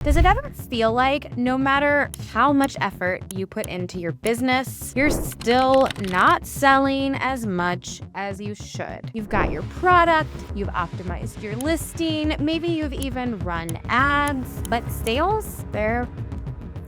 Does it ever feel like no matter how much effort you put into your business, you're still not selling as much as you should? You've got your product, you've optimized your listing, maybe you've even run ads, but sales, they're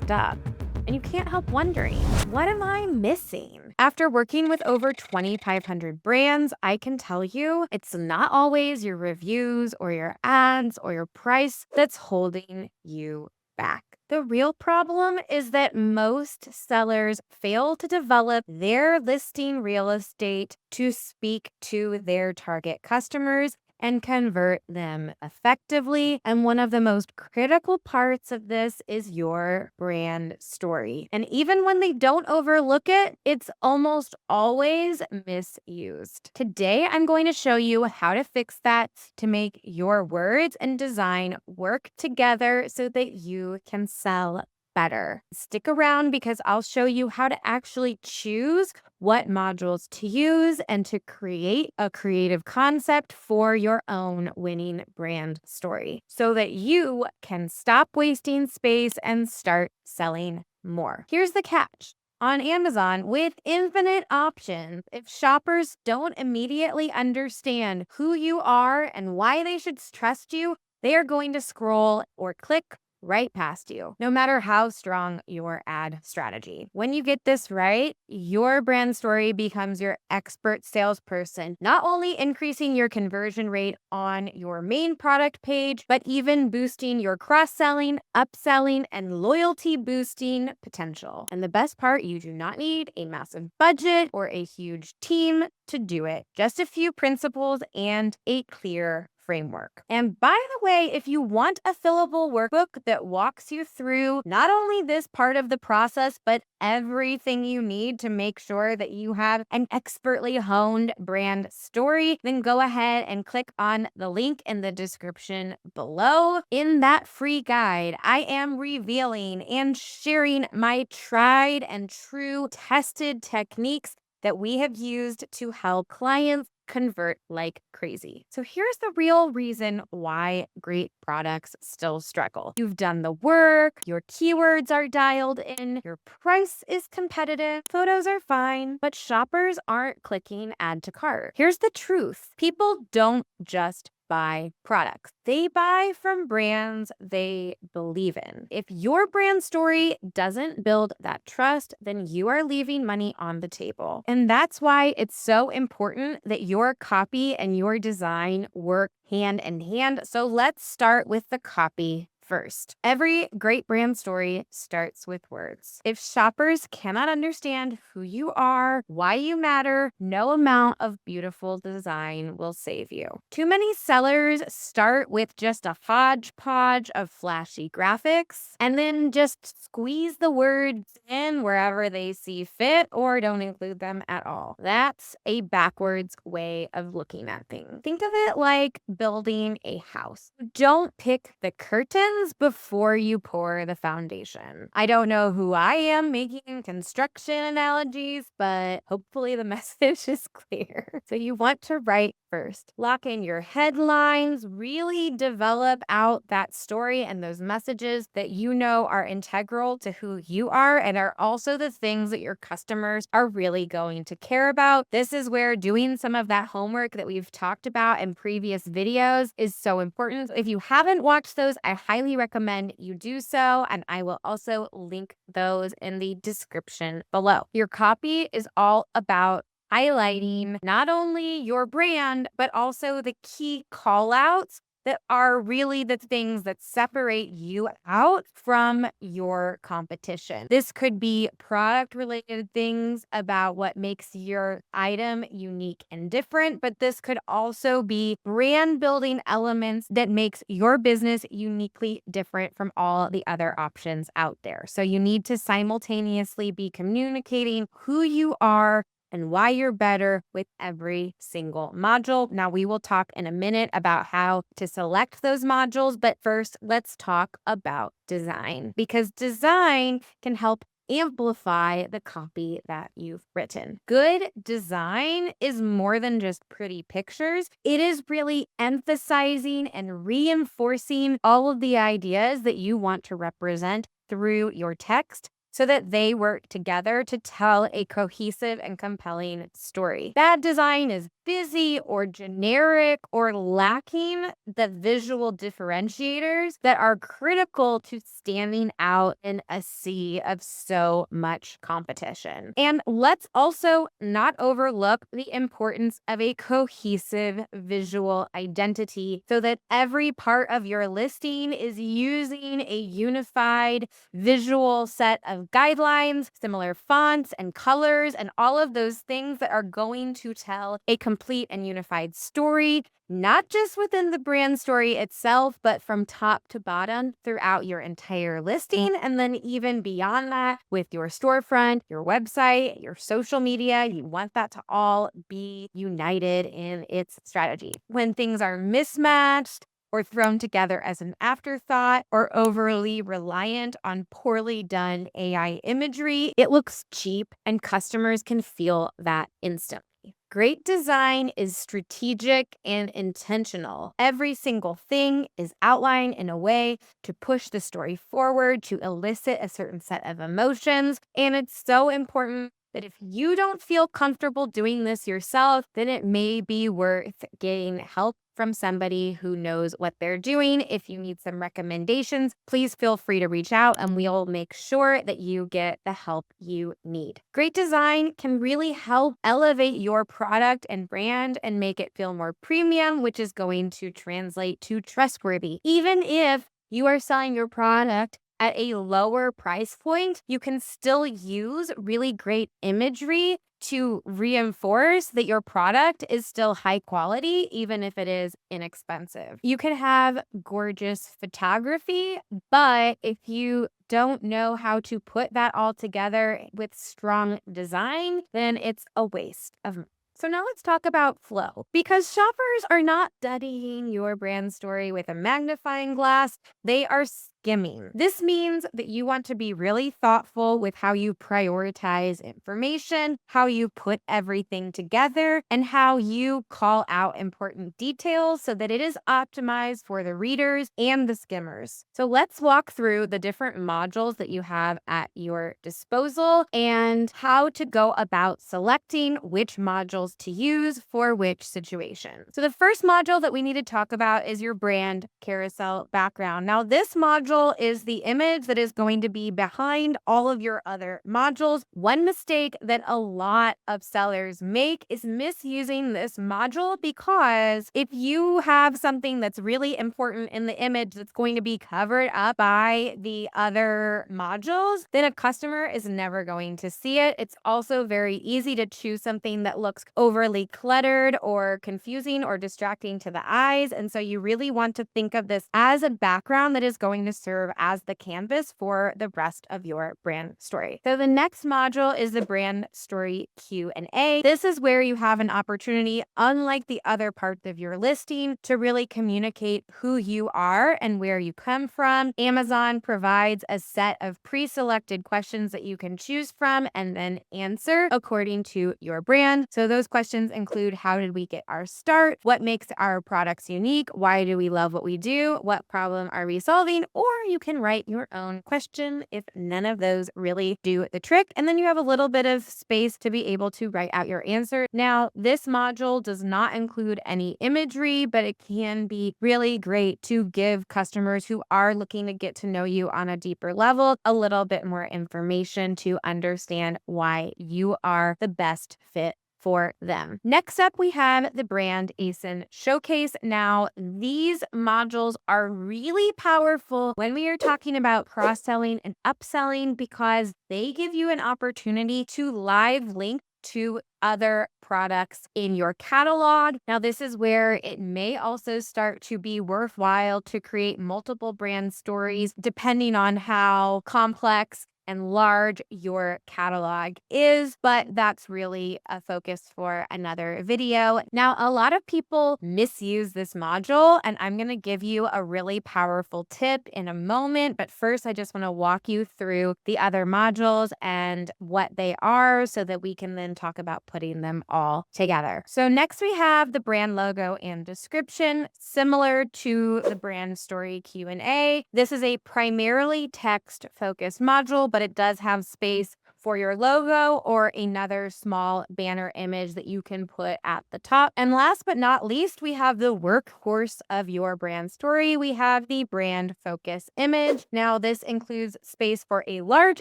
stuck. And you can't help wondering, what am I missing? After working with over 2,500 brands, I can tell you it's not always your reviews or your ads or your price that's holding you back. The real problem is that most sellers fail to develop their listing real estate to speak to their target customers and convert them effectively. And one of the most critical parts of this is your brand story. And even when they don't overlook it, it's almost always misused. Today, I'm going to show you how to fix that to make your words and design work together so that you can sell better. Stick around because I'll show you how to actually choose what modules to use and to create a creative concept for your own winning brand story so that you can stop wasting space and start selling more. Here's the catch. On Amazon, with infinite options, if shoppers don't immediately understand who you are and why they should trust you, they are going to scroll or click right past you, no matter how strong your ad strategy. When you get this right, your brand story becomes your expert salesperson, not only increasing your conversion rate on your main product page, but even boosting your cross-selling, upselling, and loyalty boosting potential. And the best part, you do not need a massive budget or a huge team to do it. Just a few principles and a clear framework. And by the way, if you want a fillable workbook that walks you through not only this part of the process, but everything you need to make sure that you have an expertly honed brand story, then go ahead and click on the link in the description below. In that free guide, I am revealing and sharing my tried and true tested techniques that we have used to help clients convert like crazy. So here's the real reason why great products still struggle. You've done the work, your keywords are dialed in, your price is competitive, photos are fine, but shoppers aren't clicking add to cart. Here's the truth. People don't just buy products. They buy from brands they believe in. If your brand story doesn't build that trust, then you are leaving money on the table. And that's why it's so important that your copy and your design work hand in hand. So let's start with the copy first. Every great brand story starts with words. If shoppers cannot understand who you are, why you matter, no amount of beautiful design will save you. Too many sellers start with just a hodgepodge of flashy graphics and then just squeeze the words in wherever they see fit or don't include them at all. That's a backwards way of looking at things. Think of it like building a house. Don't pick the curtains before you pour the foundation. I don't know who I am making construction analogies, but hopefully the message is clear. So you want to write first. Lock in your headlines, really develop out that story and those messages that you know are integral to who you are and are also the things that your customers are really going to care about. This is where doing some of that homework that we've talked about in previous videos is so important. If you haven't watched those, I highly recommend you do so, and I will also link those in the description below. Your copy is all about highlighting not only your brand, but also the key call outs that are really the things that separate you out from your competition. This could be product related things about what makes your item unique and different, but this could also be brand building elements that makes your business uniquely different from all the other options out there. So you need to simultaneously be communicating who you are and why you're better with every single module. Now, we will talk in a minute about how to select those modules, but first, let's talk about design because design can help amplify the copy that you've written. Good design is more than just pretty pictures. It is really emphasizing and reinforcing all of the ideas that you want to represent through your text so that they work together to tell a cohesive and compelling story. Bad design is busy or generic or lacking the visual differentiators that are critical to standing out in a sea of so much competition. And let's also not overlook the importance of a cohesive visual identity so that every part of your listing is using a unified visual set of guidelines, similar fonts and colors, and all of those things that are going to tell a complete and unified story, not just within the brand story itself, but from top to bottom throughout your entire listing. And then even beyond that, with your storefront, your website, your social media, you want that to all be united in its strategy. When things are mismatched, or thrown together as an afterthought, or overly reliant on poorly done AI imagery, it looks cheap and customers can feel that instantly. Great design is strategic and intentional. Every single thing is outlined in a way to push the story forward, to elicit a certain set of emotions. And it's so important that if you don't feel comfortable doing this yourself, then it may be worth getting help from somebody who knows what they're doing. If you need some recommendations, please feel free to reach out and we'll make sure that you get the help you need. Great design can really help elevate your product and brand and make it feel more premium, which is going to translate to trustworthy. Even if you are selling your product at a lower price point, you can still use really great imagery to reinforce that your product is still high quality, even if it is inexpensive. You can have gorgeous photography, but if you don't know how to put that all together with strong design, then it's a waste of money. So now let's talk about flow. Because shoppers are not studying your brand story with a magnifying glass, they are skimming. This means that you want to be really thoughtful with how you prioritize information, how you put everything together, and how you call out important details so that it is optimized for the readers and the skimmers. So let's walk through the different modules that you have at your disposal and how to go about selecting which modules to use for which situation. So the first module that we need to talk about is your brand carousel background. Now, this module is the image that is going to be behind all of your other modules. One mistake that a lot of sellers make is misusing this module, because if you have something that's really important in the image that's going to be covered up by the other modules, then a customer is never going to see it. It's also very easy to choose something that looks overly cluttered or confusing or distracting to the eyes. And so you really want to think of this as a background that is going to serve as the canvas for the rest of your brand story. So the next module is the brand story Q&A. This is where you have an opportunity, unlike the other parts of your listing, to really communicate who you are and where you come from. Amazon provides a set of pre-selected questions that you can choose from and then answer according to your brand. So those questions include: how did we get our start? What makes our products unique? Why do we love what we do? What problem are we solving? Or you can write your own question if none of those really do the trick. And then you have a little bit of space to be able to write out your answer. Now, this module does not include any imagery, but it can be really great to give customers who are looking to get to know you on a deeper level a little bit more information to understand why you are the best fit for them. Next up, we have the Brand ASIN Showcase. Now, these modules are really powerful when we are talking about cross-selling and upselling, because they give you an opportunity to live link to other products in your catalog. Now, this is where it may also start to be worthwhile to create multiple brand stories, depending on how complex enlarge your catalog is, but that's really a focus for another video. Now, a lot of people misuse this module, and I'm going to give you a really powerful tip in a moment. But first, I just want to walk you through the other modules and what they are so that we can then talk about putting them all together. So next we have the brand logo and description, similar to the brand story Q&A. This is a primarily text-focused module, but it does have space for your logo or another small banner image that you can put at the top. And last but not least, we have the workhorse of your brand story. We have the brand focus image. Now, this includes space for a large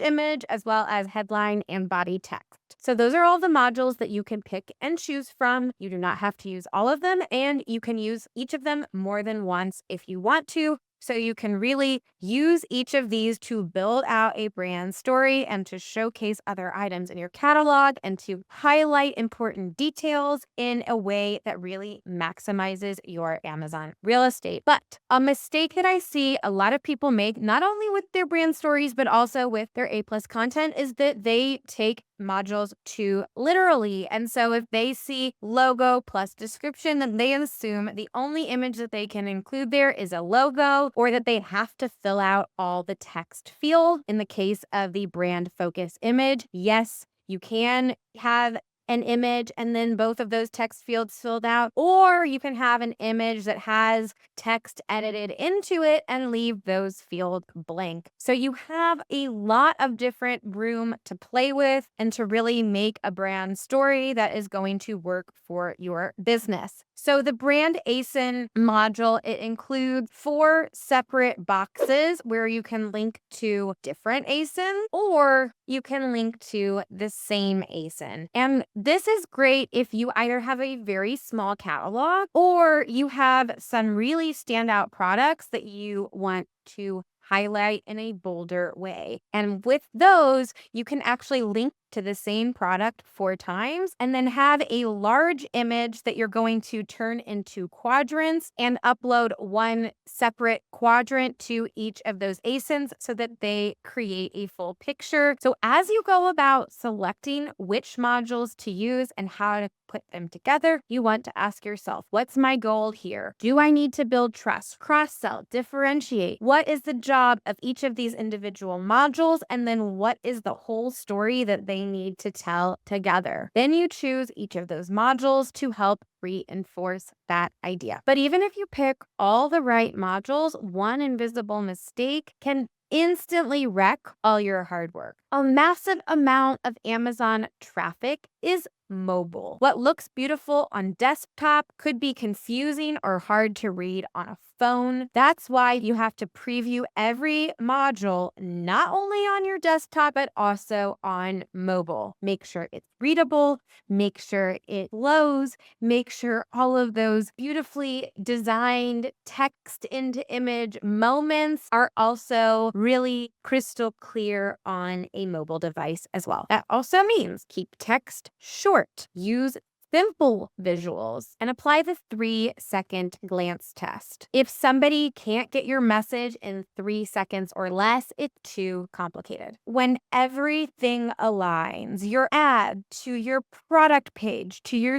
image as well as headline and body text. So those are all the modules that you can pick and choose from. You do not have to use all of them, and you can use each of them more than once if you want to. So you can really use each of these to build out a brand story and to showcase other items in your catalog and to highlight important details in a way that really maximizes your Amazon real estate. But a mistake that I see a lot of people make, not only with their brand stories, but also with their A+ content, is that they take modules too literally. And so if they see logo plus description, then they assume the only image that they can include there is a logo, or that they have to fill out all the text field. In the case of the brand focus image, yes, you can have an image and then both of those text fields filled out, or you can have an image that has text edited into it and leave those fields blank. So you have a lot of different room to play with and to really make a brand story that is going to work for your business. So the brand ASIN module, it includes 4 separate boxes where you can link to different ASIN or you can link to the same ASIN. And this is great if you either have a very small catalog or you have some really standout products that you want to highlight in a bolder way. And with those, you can actually link to the same product 4 times and then have a large image that you're going to turn into quadrants and upload one separate quadrant to each of those ASINs so that they create a full picture. So as you go about selecting which modules to use and how to put them together, you want to ask yourself, what's my goal here? Do I need to build trust, cross-sell, differentiate? What is the job of each of these individual modules? And then what is the whole story that they need to tell together? Then you choose each of those modules to help reinforce that idea. But even if you pick all the right modules, one invisible mistake can instantly wreck all your hard work. A massive amount of Amazon traffic is mobile. What looks beautiful on desktop could be confusing or hard to read on a phone. That's why you have to preview every module, not only on your desktop, but also on mobile. Make sure it's readable, make sure it flows, make sure all of those beautifully designed text into image moments are also really crystal clear on a mobile device as well. That also means keep text short, use simple visuals, and apply the 3-second glance test. If somebody can't get your message in 3 seconds or less, it's too complicated. When everything aligns, your ad to your product page, to your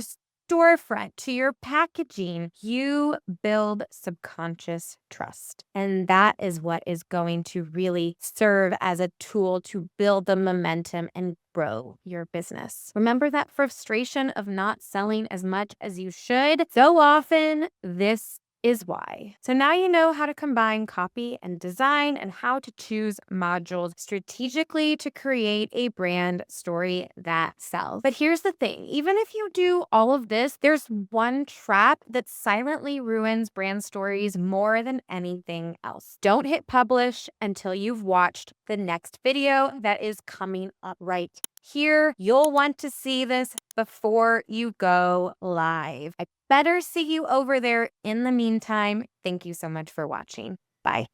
storefront, to your packaging, you build subconscious trust. And that is what is going to really serve as a tool to build the momentum and grow your business. Remember that frustration of not selling as much as you should? So often, this is why. So now you know how to combine copy and design and how to choose modules strategically to create a brand story that sells. But here's the thing, even if you do all of this, there's one trap that silently ruins brand stories more than anything else. Don't hit publish until you've watched the next video that is coming up right here. You'll want to see this before you go live. I better see you over there. In the meantime, thank you so much for watching. Bye.